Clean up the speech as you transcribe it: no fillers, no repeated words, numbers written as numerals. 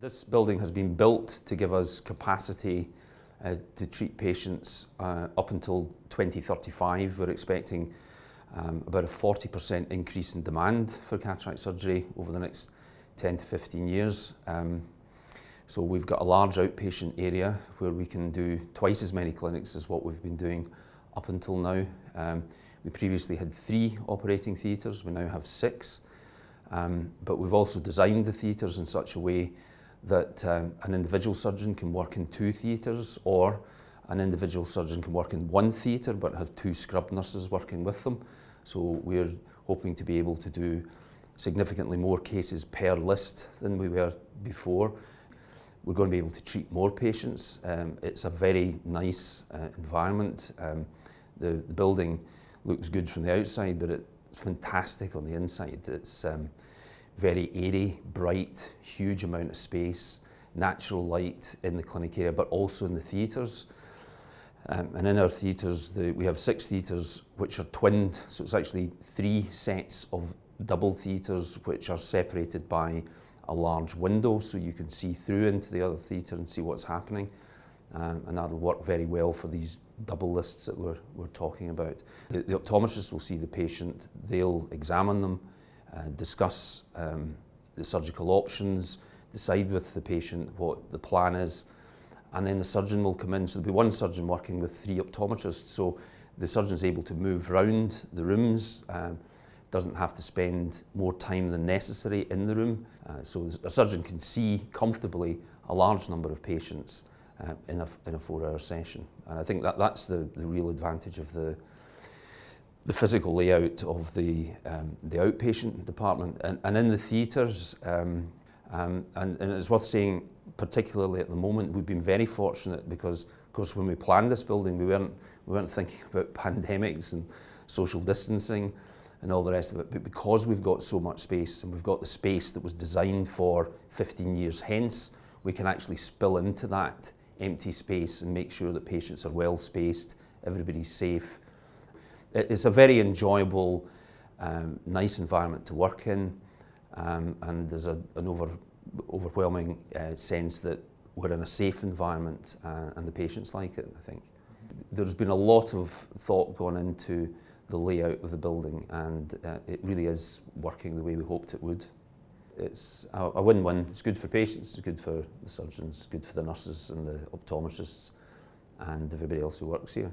This building has been built to give us capacity to treat patients up until 2035. We're expecting about a 40% increase in demand for cataract surgery over the next 10 to 15 years. So we've got a large outpatient area where we can do twice as many clinics as what we've been doing up until now. We previously had 3 operating theatres, we now have 6. But we've also designed the theatres in such a way that an individual surgeon can work in 2 theatres, or an individual surgeon can work in 1 theatre but have 2 scrub nurses working with them. So we're hoping to be able to do significantly more cases per list than we were before. We're going to be able to treat more patients. It's a very nice environment. The building looks good from the outside, but it's fantastic on the inside. It's very airy, bright, huge amount of space, natural light in the clinic area, but also in the theatres. And in our theatres, we have 6 theatres which are twinned, so it's actually 3 sets of double theatres which are separated by a large window, so you can see through into the other theatre and see what's happening. And that'll work very well for these double lists that we're talking about. The optometrist will see the patient, they'll examine them, discuss the surgical options, decide with the patient what the plan is, and then the surgeon will come in. So there'll be 1 surgeon working with 3 optometrists, so the surgeon's able to move around the rooms, doesn't have to spend more time than necessary in the room. So a surgeon can see comfortably a large number of patients in a 4-hour session. And I think that's the real advantage of the physical layout of the outpatient department. And in the theatres, and it's worth saying, particularly at the moment, we've been very fortunate because, of course, when we planned this building, we weren't thinking about pandemics and social distancing and all the rest of it. But because we've got so much space, and we've got the space that was designed for 15 years hence, we can actually spill into that empty space and make sure that patients are well spaced, everybody's safe. It's a very enjoyable, nice environment to work in, and there's an overwhelming sense that we're in a safe environment, and the patients like it, I think. There's been a lot of thought gone into the layout of the building, and it really is working the way we hoped it would. It's a win-win. It's good for patients, it's good for the surgeons, it's good for the nurses and the optometrists and everybody else who works here.